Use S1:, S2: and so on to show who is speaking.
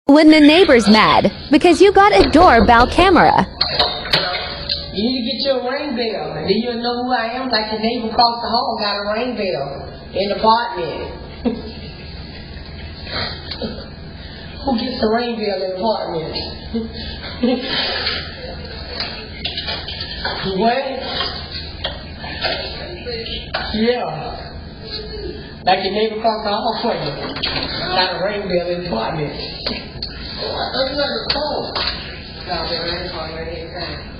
S1: When the neighbor's mad because you got a doorbell camera.
S2: You need to get your ring bell. And then you'll know who I am. Like the neighbor across the hall got a ring bell in the apartment. Who gets the ring bell in the apartment? What? Yeah. Like your neighbor across the hall for you. Got a ring bell in the apartment. Oh, I thought you had a phone. No, they ran the phone right here.